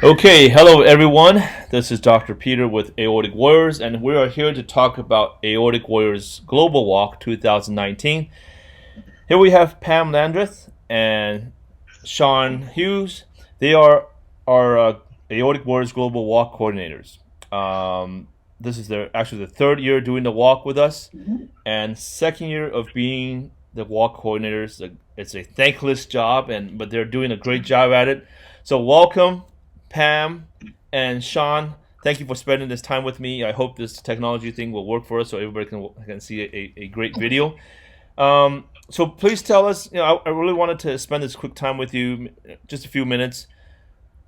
Okay, hello everyone. This is Dr. Peter with Aortic Warriors, and we are here to talk about Aortic Warriors Global Walk 2019. Here we have Pam Landreth and Shawn Hughs. They are our Aortic Warriors Global Walk coordinators. This is actually the third year doing the walk with us, and second year of being the walk coordinators. It's a thankless job, but they're doing a great job at it. So welcome, Pam and Shawn. Thank you for spending this time with me. I hope this technology thing will work for us, so everybody can see a great video. So please tell us. I really wanted to spend this quick time with you, just a few minutes.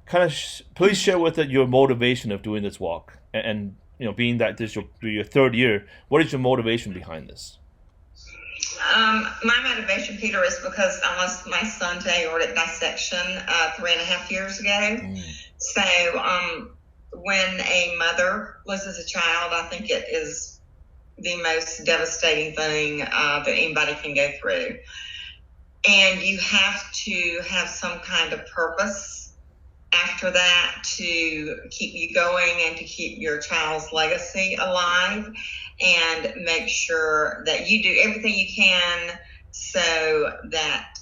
Kind of, please share with us your motivation of doing this walk, and being that this will be your third year, what is your motivation behind this? My motivation, Peter, is because I lost my son to aortic dissection 3.5 years ago. So when a mother loses a child, I think it is the most devastating thing that anybody can go through. And you have to have some kind of purpose after that to keep you going and to keep your child's legacy alive, and make sure that you do everything you can so that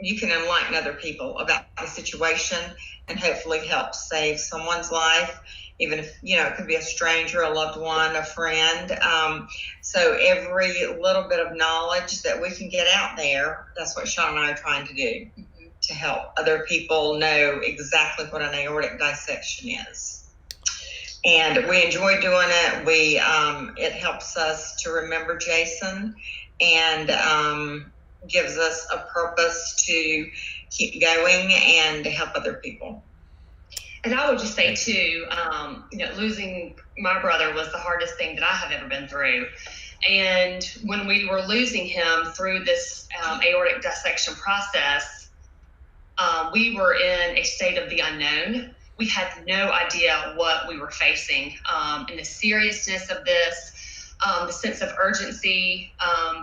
you can enlighten other people about the situation and hopefully help save someone's life, even if it could be a stranger, a loved one, a friend. So every little bit of knowledge that we can get out there, that's what Shawn and I are trying to do, to help other people know exactly what an aortic dissection is. And we enjoy doing it. It helps us to remember Jason, and gives us a purpose to keep going and to help other people. And I would just say too, losing my brother was the hardest thing that I have ever been through. And when we were losing him through this aortic dissection process, we were in a state of the unknown. We had no idea what we were facing, and the seriousness of this, the sense of urgency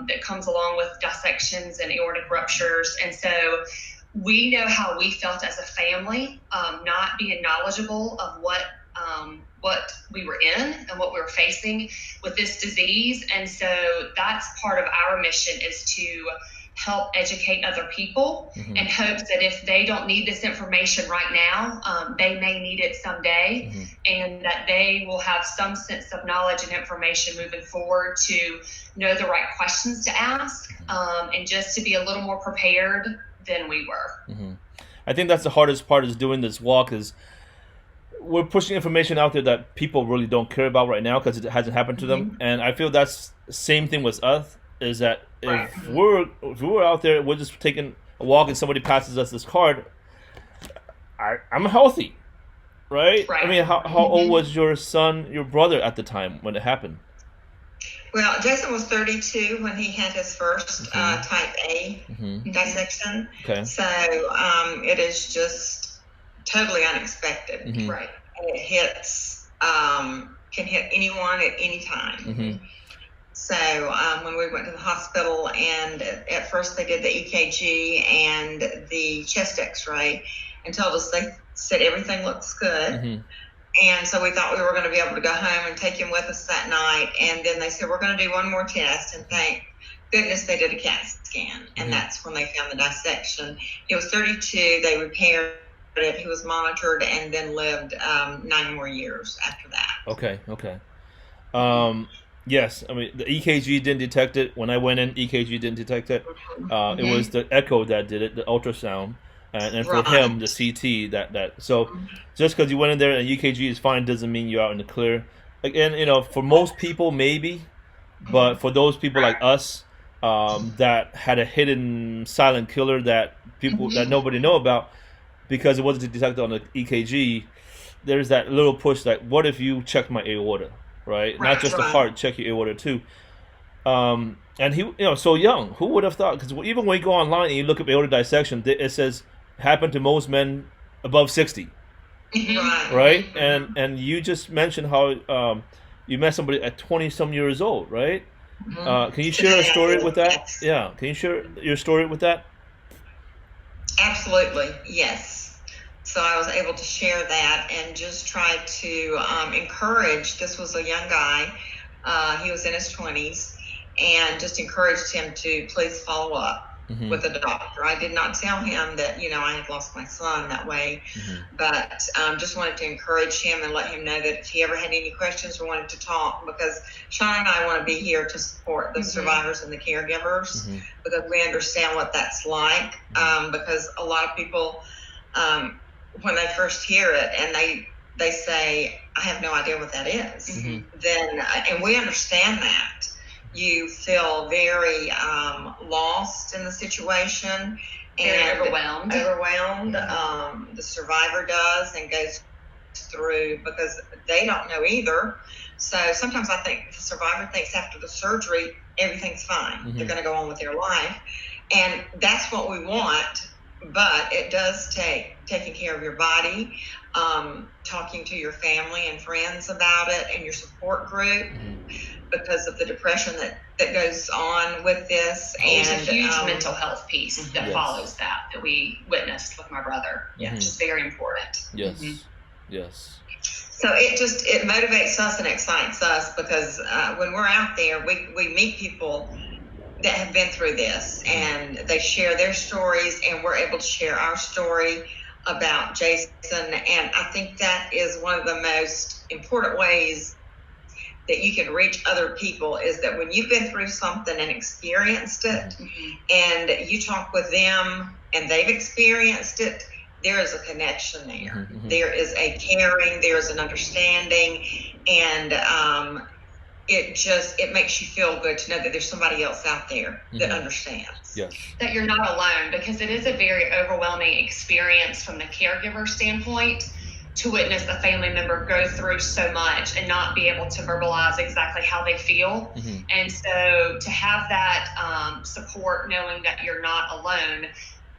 that comes along with dissections and aortic ruptures. And so we know how we felt as a family, not being knowledgeable of what we were in and what we were facing with this disease. And so that's part of our mission, is to help educate other people, in hopes that if they don't need this information right now, they may need it someday, and that they will have some sense of knowledge and information moving forward to know the right questions to ask, and just to be a little more prepared than we were. I think that's the hardest part, is doing this walk, is we're pushing information out there that people really don't care about right now because it hasn't happened to them. And I feel that's the same thing with us, is that if we're out there, we're just taking a walk and somebody passes us this card, I'm healthy, right? I mean, how old was your brother at the time when it happened? Well, Jason was 32 when he had his first type A dissection. Okay. So it is just totally unexpected. Right. And it can hit anyone at any time. So when we went to the hospital, and at first they did the EKG and the chest x-ray and told us, they said everything looks good. And so we thought we were going to be able to go home and take him with us that night. And then they said, we're going to do one more test. And thank goodness they did a CAT scan. And that's when they found the dissection. He was 32. They repaired it. He was monitored and then lived 9 more years after that. Okay. Yes, I mean, the EKG didn't detect it. When I went in, EKG didn't detect it. It was the echo that did it, the ultrasound. And for him, the CT, so just because you went in there and EKG is fine doesn't mean you're out in the clear. Again, for most people, maybe, but for those people like us that had a hidden silent killer that people that nobody know about because it wasn't detected on the EKG, there's that little push that, what if you checked my aorta, right? Not just the heart, check your aorta too. And he, so young, who would have thought? Because even when you go online and you look at aortic dissection, it says happened to most men above 60, right? And you just mentioned how you met somebody at 20 some years old, right? Can you share a story with that? Yeah, can you share your story with that? Absolutely, yes. So I was able to share that and just try to encourage. This was a young guy. He was in his 20s, and just encouraged him to please follow up with a doctor. I did not tell him that, I had lost my son that way, but just wanted to encourage him and let him know that if he ever had any questions or wanted to talk, because Shawn and I want to be here to support the survivors and the caregivers, because we understand what that's like, because a lot of people, when they first hear it and they say, I have no idea what that is, then, and we understand that. You feel very lost in the situation and overwhelmed. The survivor does, and goes through, because they don't know either. So sometimes I think the survivor thinks after the surgery everything's fine. They're going to go on with their life, and that's what we want. But it does take taking care of your body, talking to your family and friends about it, and your support group, because of the depression that goes on with this. And there's a huge mental health piece that follows that we witnessed with my brother, which is very important. Yes. So it motivates us and excites us, because when we're out there, we meet people that have been through this, and they share their stories, and we're able to share our story about Jason. And I think that is one of the most important ways that you can reach other people, is that when you've been through something and experienced it, and you talk with them and they've experienced it, there is a connection there. There is a caring, there is an understanding, and it makes you feel good to know that there's somebody else out there that understands. Yes. That you're not alone, because it is a very overwhelming experience from the caregiver standpoint to witness a family member go through so much and not be able to verbalize exactly how they feel. And so to have that support, knowing that you're not alone,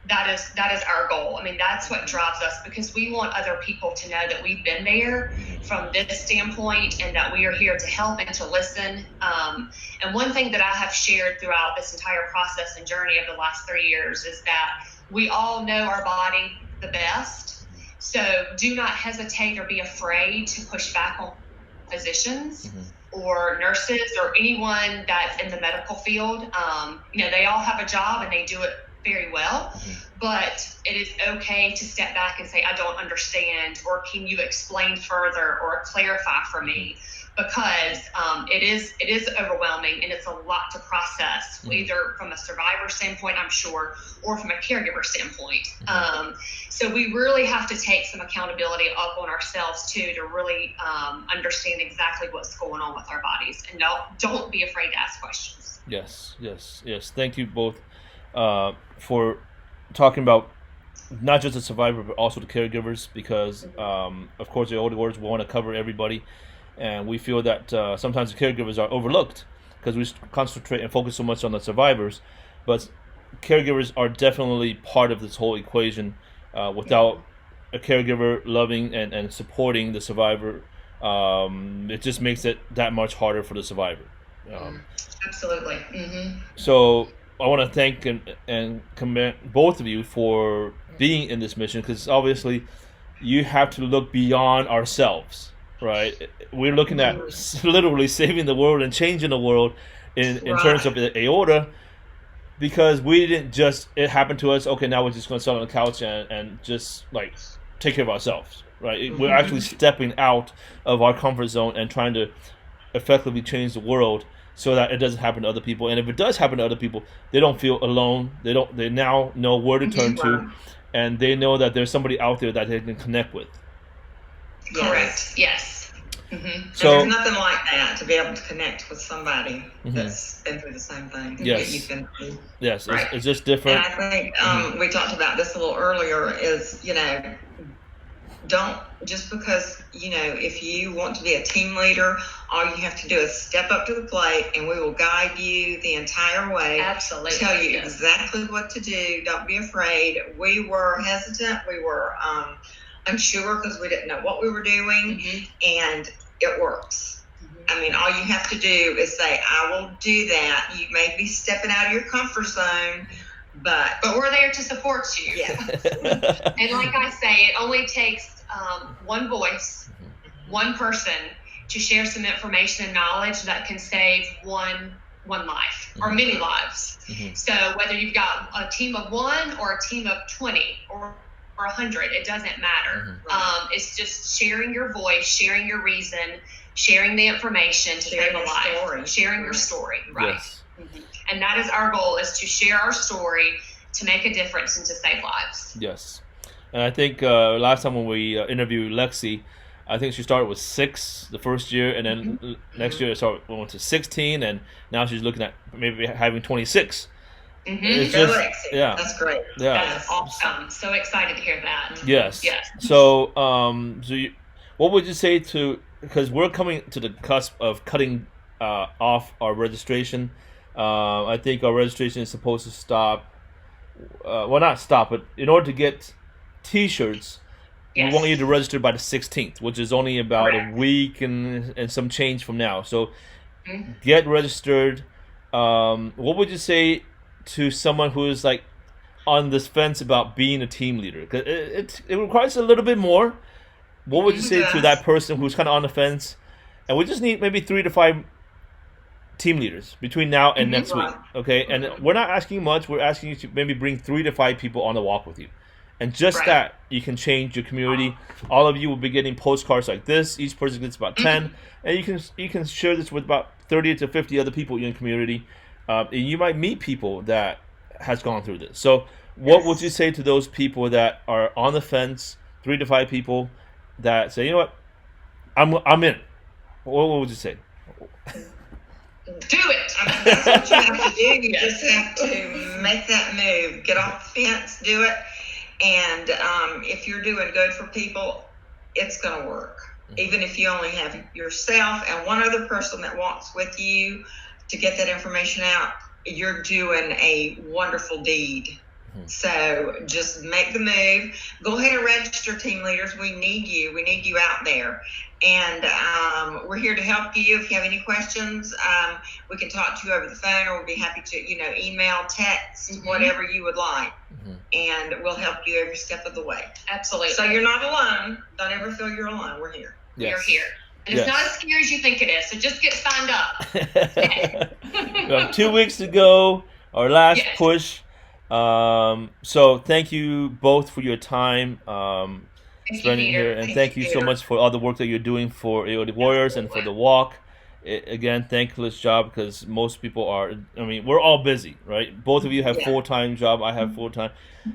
that is our goal. I mean, that's what drives us, because we want other people to know that we've been there from this standpoint, and that we are here to help and to listen. And one thing that I have shared throughout this entire process and journey of the last 3 years is that we all know our body the best. So do not hesitate or be afraid to push back on physicians or nurses or anyone that's in the medical field. They all have a job and they do it very well, but it is okay to step back and say, I don't understand, or can you explain further or clarify for me? Because it is overwhelming, and it's a lot to process, either from a survivor standpoint, I'm sure, or from a caregiver standpoint. So we really have to take some accountability up on ourselves too, to really understand exactly what's going on with our bodies, and don't be afraid to ask questions. Yes. Thank you both for talking about not just the survivor, but also the caregivers, because of course the Aortic Warriors want to cover everybody. And we feel that sometimes the caregivers are overlooked because we concentrate and focus so much on the survivors. But caregivers are definitely part of this whole equation. Without a caregiver loving and supporting the survivor, it just makes it that much harder for the survivor. Absolutely. So I want to thank and commend both of you for being in this mission, because obviously you have to look beyond ourselves. Right, we're looking at literally saving the world and changing the world in terms of the aorta, because we didn't just, it happened to us, okay, now we're just going to sit on the couch and just like take care of ourselves, right? We're actually stepping out of our comfort zone and trying to effectively change the world so that it doesn't happen to other people. And if it does happen to other people, they don't feel alone. They now know where to turn to, and they know that there's somebody out there that they can connect with. Correct. Yes. So there's nothing like that, to be able to connect with somebody that's been through the same thing that you've been through. Yes, it's just different. And I think we talked about this a little earlier, is, don't, just because, if you want to be a team leader, all you have to do is step up to the plate, and we will guide you the entire way. Absolutely. Tell you exactly what to do. Don't be afraid. We were hesitant. We were unsure because we didn't know what we were doing, and it works. I mean, all you have to do is say, I will do that. You may be stepping out of your comfort zone, but we're there to support you. Yeah. And like I say, it only takes one voice, one person to share some information and knowledge that can save one life or many lives. So whether you've got a team of 1 or a team of 20 or 100, it doesn't matter. It's just sharing your voice, sharing your reason, sharing the information to save a life, sharing your story, right? Yes. And that is our goal, is to share our story to make a difference and to save lives. Yes. And I think last time when we interviewed Lexi, I think she started with 6 the first year, and then next year went to 16, and now she's looking at maybe having 26. It's just, yeah, that's great. Yeah, that's awesome. So excited to hear that. Yes. Yes. So, what would you say because we're coming to the cusp of cutting off our registration. I think our registration is supposed to stop. Well, not stop, but in order to get T-shirts, we want you to register by the 16th, which is only about a week and some change from now. So, get registered. What would you say to someone who is like on this fence about being a team leader? Because it requires a little bit more. What would you say to that person who's kind of on the fence? And we just need maybe 3 to 5 team leaders between now and next week, okay? And we're not asking much. We're asking you to maybe bring 3 to 5 people on the walk with you. And just that, you can change your community. All of you will be getting postcards like this. Each person gets about 10. And you can share this with about 30 to 50 other people in your community. And you might meet people that has gone through this. So what would you say to those people that are on the fence, 3 to 5 people that say, you know what, I'm in? What would you say? Do it. I mean, that's what you have to do. You just have to make that move. Get off the fence, do it. And if you're doing good for people, it's going to work. Even if you only have yourself and one other person that walks with you to get that information out, you're doing a wonderful deed. So just make the move. Go ahead and register, team leaders. We need you. We need you out there. And we're here to help you. If you have any questions, we can talk to you over the phone, or we'll be happy to, email, text, whatever you would like. And we'll help you every step of the way. Absolutely. So you're not alone. Don't ever feel you're alone. We're here. Yes. You're here. And it's not as scary as you think it is. So just get signed up. We have 2 weeks to go. Our last push. So thank you both for your time spending here, and thank you so much for all the work that you're doing for Aortic Warriors and for the walk. Again, thankless job, because most people are. I mean, we're all busy, right? Both of you have full-time job. I have full-time,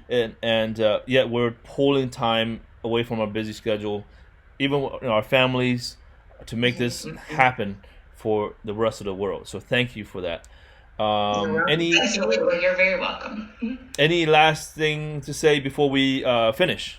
and yet we're pulling time away from our busy schedule, even our families, to make this happen for the rest of the world. So thank you for that. You're very welcome. Any last thing to say before we finish?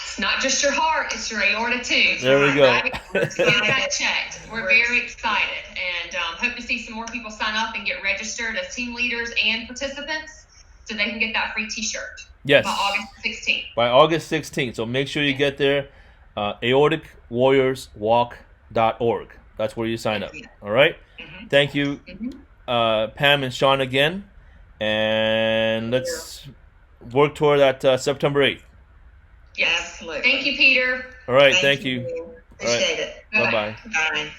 It's not just your heart, it's your aorta too. There we go. Right? Get that checked. We're very excited, and hope to see some more people sign up and get registered as team leaders and participants, so they can get that free T-shirt. Yes. By August 16th. By August 16th. So make sure you get there. AorticWarriorsWalk.org. That's where you sign up. All right. Thank you, Pam and Shawn, again, and let's work toward that September 8th. Yes. Absolutely. Thank you, Peter. All right. Thank you. Appreciate it. Bye-bye. Bye.